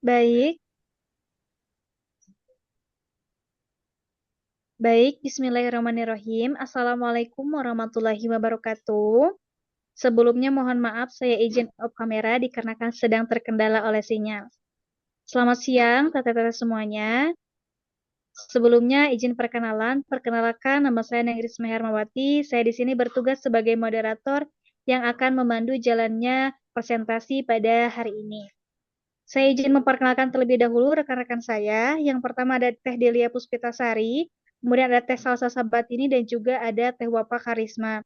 Baik, baik. Bismillahirrahmanirrahim. Assalamualaikum warahmatullahi wabarakatuh. Sebelumnya mohon maaf saya izin off kamera dikarenakan sedang terkendala oleh sinyal. Selamat siang, teteh-teteh semuanya. Sebelumnya izin perkenalan. Perkenalkan nama saya Negeri Hermawati. Saya di sini bertugas sebagai moderator yang akan memandu jalannya presentasi pada hari ini. Saya izin memperkenalkan terlebih dahulu rekan-rekan saya. Yang pertama ada Teh Delia Puspitasari, kemudian ada Teh Salsa Sabatini, dan juga ada Teh Wapa Karisma.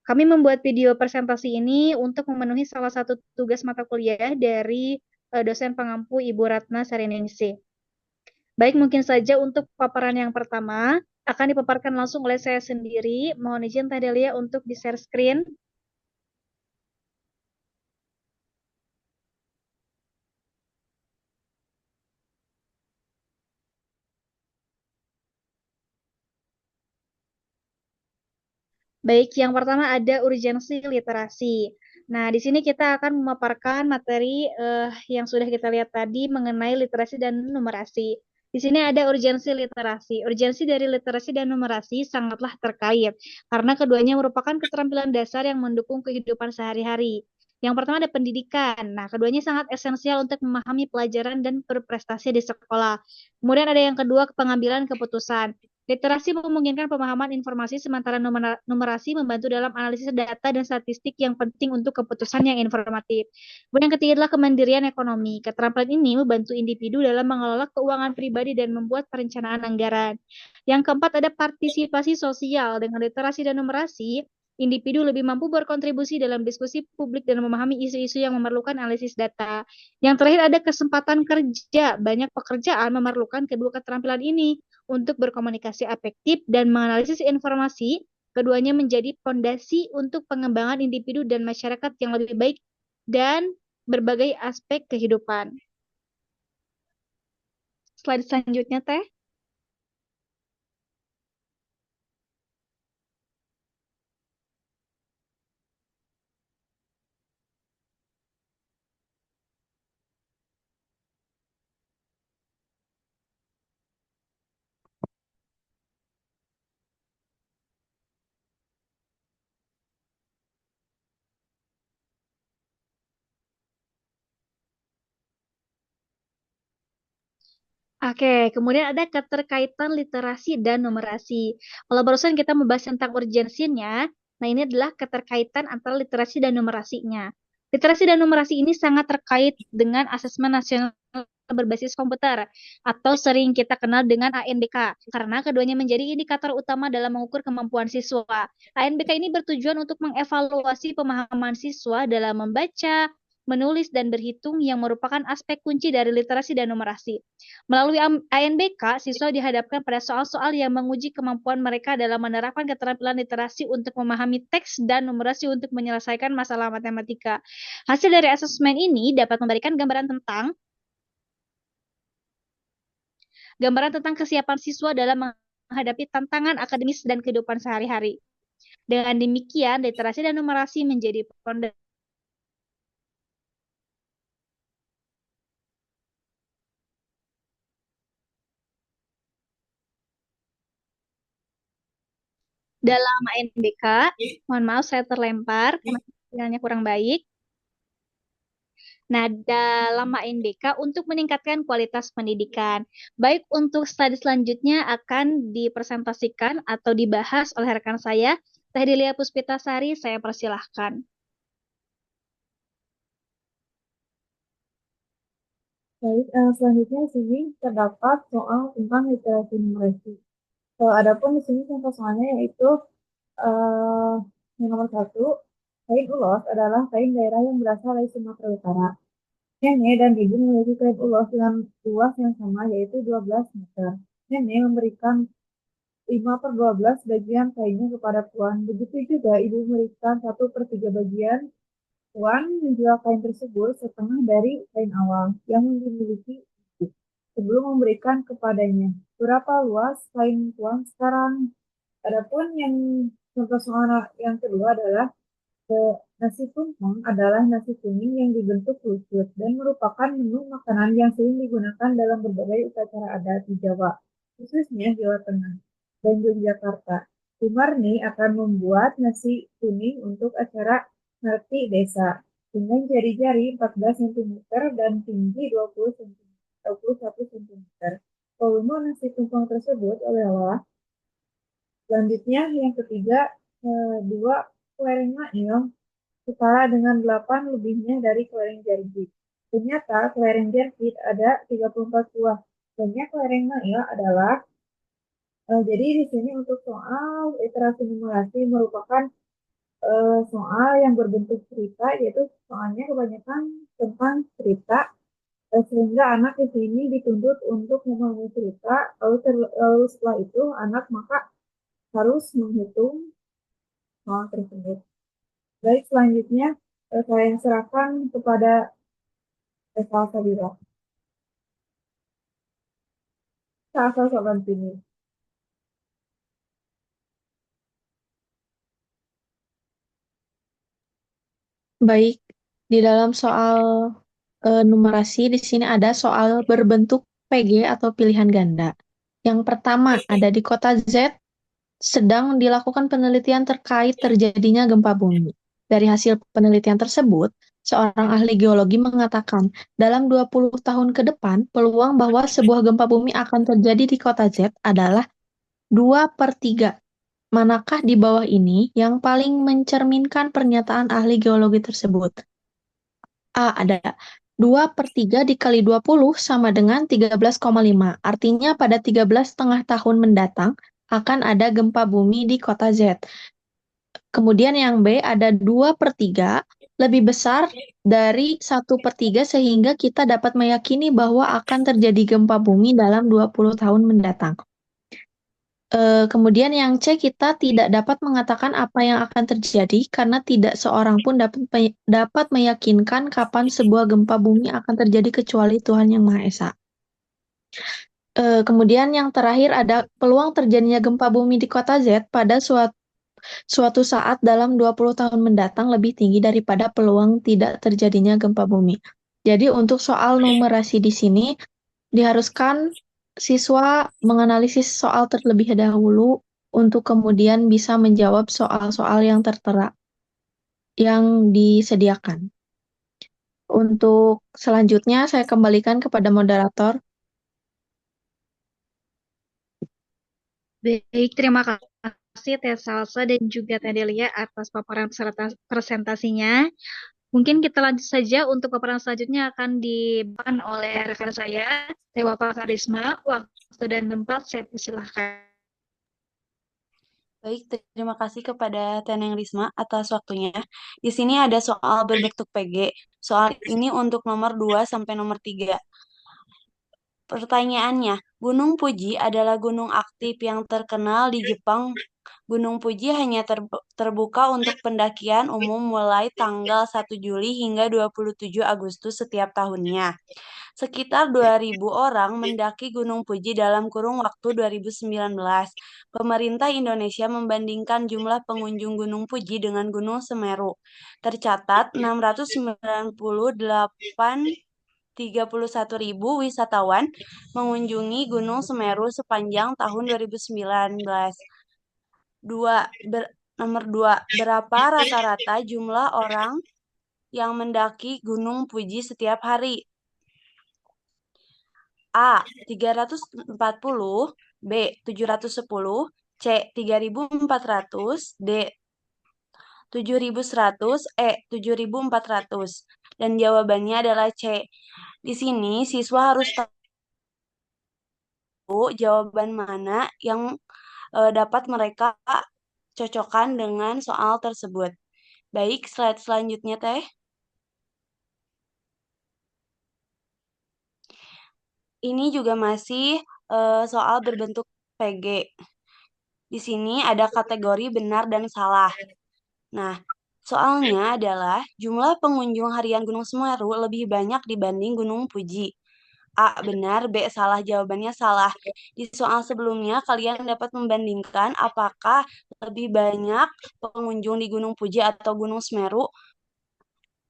Kami membuat video presentasi ini untuk memenuhi salah satu tugas mata kuliah dari dosen pengampu Ibu Ratna Sariningsih. Baik, mungkin saja untuk paparan yang pertama akan dipaparkan langsung oleh saya sendiri. Mohon izin Teh Delia untuk di-share screen. Baik, yang pertama ada urgensi literasi. Nah, di sini kita akan memaparkan materi yang sudah kita lihat tadi mengenai literasi dan numerasi. Di sini ada urgensi literasi. Urgensi dari literasi dan numerasi sangatlah terkait karena keduanya merupakan keterampilan dasar yang mendukung kehidupan sehari-hari. Yang pertama ada pendidikan. Nah, keduanya sangat esensial untuk memahami pelajaran dan berprestasi di sekolah. Kemudian ada yang kedua, pengambilan keputusan. Literasi memungkinkan pemahaman informasi, sementara numerasi membantu dalam analisis data dan statistik yang penting untuk keputusan yang informatif. Kemudian yang ketiga adalah kemandirian ekonomi. Keterampilan ini membantu individu dalam mengelola keuangan pribadi dan membuat perencanaan anggaran. Yang keempat ada partisipasi sosial. Dengan literasi dan numerasi, individu lebih mampu berkontribusi dalam diskusi publik dan memahami isu-isu yang memerlukan analisis data. Yang terakhir ada kesempatan kerja. Banyak pekerjaan memerlukan kedua keterampilan ini untuk berkomunikasi efektif dan menganalisis informasi. Keduanya menjadi fondasi untuk pengembangan individu dan masyarakat yang lebih baik dan berbagai aspek kehidupan. Slide selanjutnya, Teh. Oke, kemudian ada keterkaitan literasi dan numerasi. Kalau barusan kita membahas tentang urgensinya, nah ini adalah keterkaitan antara literasi dan numerasinya. Literasi dan numerasi ini sangat terkait dengan asesmen nasional berbasis komputer atau sering kita kenal dengan ANBK karena keduanya menjadi indikator utama dalam mengukur kemampuan siswa. ANBK ini bertujuan untuk mengevaluasi pemahaman siswa dalam membaca, menulis, dan berhitung yang merupakan aspek kunci dari literasi dan numerasi. Melalui ANBK, siswa dihadapkan pada soal-soal yang menguji kemampuan mereka dalam menerapkan keterampilan literasi untuk memahami teks dan numerasi untuk menyelesaikan masalah matematika. Hasil dari asesmen ini dapat memberikan gambaran tentang kesiapan siswa dalam menghadapi tantangan akademis dan kehidupan sehari-hari. Dengan demikian, literasi dan numerasi menjadi fondasi dalam ANBK. Mohon maaf, saya terlempar karena sinyalnya kurang baik. Nah, dalam ANBK untuk meningkatkan kualitas pendidikan. Baik, untuk studi selanjutnya akan dipresentasikan atau dibahas oleh rekan saya, Teh Dilia Puspitasari, saya persilahkan. Baik, selanjutnya di sini terdapat soal tentang literasi numerasi. Adapun di sini contoh soalnya yaitu eh, yang nomor satu, kain ulos adalah kain daerah yang berasal dari Sumatera Utara. Nenek dan ibu memiliki kain ulos dengan luas yang sama yaitu 12 meter. Nenek memberikan 5/12 bagian kainnya kepada Puan. Begitu juga ibu memberikan 1/3 bagian. Puan menjual kain tersebut setengah dari kain awal yang dimiliki ibu sebelum memberikan kepadanya. Berapa luas Kalimantan sekarang? Adapun yang contoh soal yang kedua adalah nasi tumpeng adalah nasi kuning yang dibentuk lucut dan merupakan menu makanan yang sering digunakan dalam berbagai upacara adat di Jawa, khususnya Jawa Tengah dan Yogyakarta. Sumarni akan membuat nasi kuning untuk acara ngerti desa dengan jari-jari 14 cm dan tinggi 21 cm. Volume nasi tumpeng tersebut adalah selanjutnya yang ketiga, dua kelereng mail setara dengan 8 lebihnya dari kelereng Jervit. Ternyata kelereng Jervit ada 34 buah. Banyak kelereng mail adalah, jadi di sini untuk soal iterasi numerasi merupakan soal yang berbentuk cerita, yaitu soalnya kebanyakan tentang cerita, sehingga anak di sini dituntut untuk memahami cerita, lalu setelah itu anak maka harus menghitung soal tersebut. Baik, selanjutnya saya serahkan kepada Eva Sabira. Asal sopan sini. Baik, di dalam soal numerasi di sini ada soal berbentuk PG atau pilihan ganda. Yang pertama ada di kota Z sedang dilakukan penelitian terkait terjadinya gempa bumi. Dari hasil penelitian tersebut, seorang ahli geologi mengatakan dalam 20 tahun ke depan peluang bahwa sebuah gempa bumi akan terjadi di kota Z adalah 2/3. Manakah di bawah ini yang paling mencerminkan pernyataan ahli geologi tersebut? A. Ada 2/3 dikali 20 sama dengan 13,5. Artinya pada 13 setengah tahun mendatang akan ada gempa bumi di kota Z. Kemudian yang B ada 2/3 lebih besar dari 1/3 sehingga kita dapat meyakini bahwa akan terjadi gempa bumi dalam 20 tahun mendatang. Kemudian yang C, kita tidak dapat mengatakan apa yang akan terjadi karena tidak seorang pun dapat meyakinkan kapan sebuah gempa bumi akan terjadi kecuali Tuhan Yang Maha Esa. Kemudian yang terakhir ada peluang terjadinya gempa bumi di kota Z pada suatu saat dalam 20 tahun mendatang lebih tinggi daripada peluang tidak terjadinya gempa bumi. Jadi untuk soal numerasi di sini diharuskan siswa menganalisis soal terlebih dahulu untuk kemudian bisa menjawab soal-soal yang tertera yang disediakan. Untuk selanjutnya saya kembalikan kepada moderator. Baik, terima kasih Teh Salsa dan juga Teh Delia atas paparan presentasinya. Mungkin kita lanjut saja untuk paparan selanjutnya akan dibawakan oleh rekan saya, Teh Bapak Karisma. Waktu dan tempat saya persilahkan. Baik, terima kasih kepada Teneng Risma atas waktunya. Di sini ada soal berbentuk PG. Soal ini untuk nomor 2 sampai nomor 3. Pertanyaannya, Gunung Fuji adalah gunung aktif yang terkenal di Jepang. Gunung Fuji hanya terbuka untuk pendakian umum mulai tanggal 1 Juli hingga 27 Agustus setiap tahunnya. Sekitar 2.000 orang mendaki Gunung Fuji dalam kurun waktu 2019. Pemerintah Indonesia membandingkan jumlah pengunjung Gunung Fuji dengan Gunung Semeru. Tercatat 698.031.000 wisatawan mengunjungi Gunung Semeru sepanjang tahun 2019. Nomor 2, berapa rata-rata jumlah orang yang mendaki Gunung Fuji setiap hari? A. 340, B. 710, C. 3.400, D. 7.100, E. 7.400. Dan jawabannya adalah C. Di sini siswa harus tahu jawaban mana yang dapat mereka cocokkan dengan soal tersebut. Baik, slide selanjutnya Teh. Ini juga masih soal berbentuk PG. Di sini ada kategori benar dan salah. Nah, soalnya adalah jumlah pengunjung harian Gunung Semeru lebih banyak dibanding Gunung Fuji. A. Benar, B. Salah. Jawabannya salah. Di soal sebelumnya, kalian dapat membandingkan apakah lebih banyak pengunjung di Gunung Puji atau Gunung Semeru,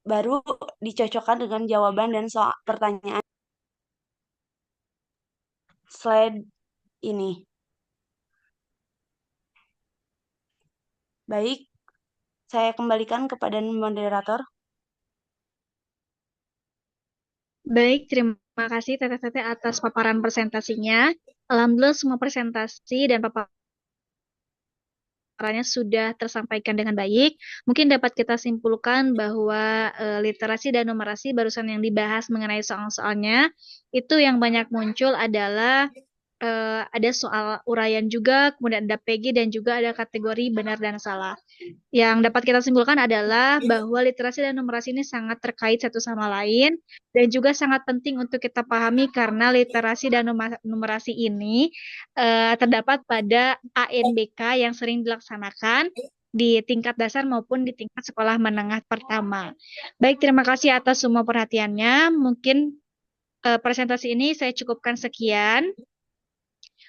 baru dicocokkan dengan jawaban dan soal pertanyaan slide ini. Baik, saya kembalikan kepada moderator. Baik, terima kasih Teteh-teteh atas paparan presentasinya. Alhamdulillah semua presentasi dan paparannya sudah tersampaikan dengan baik. Mungkin dapat kita simpulkan bahwa literasi dan numerasi barusan yang dibahas mengenai soal-soalnya, itu yang banyak muncul adalah ada soal uraian juga, kemudian ada PG dan juga ada kategori benar dan salah. Yang dapat kita simpulkan adalah bahwa literasi dan numerasi ini sangat terkait satu sama lain dan juga sangat penting untuk kita pahami karena literasi dan numerasi ini terdapat pada ANBK yang sering dilaksanakan di tingkat dasar maupun di tingkat sekolah menengah pertama. Baik, terima kasih atas semua perhatiannya. Mungkin presentasi ini saya cukupkan sekian.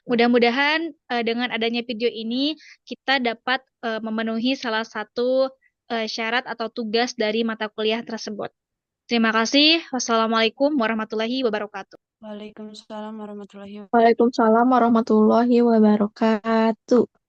Mudah-mudahan dengan adanya video ini kita dapat memenuhi salah satu syarat atau tugas dari mata kuliah tersebut. Terima kasih. Wassalamualaikum warahmatullahi wabarakatuh. Waalaikumsalam warahmatullahi wabarakatuh. Waalaikumsalam warahmatullahi wabarakatuh.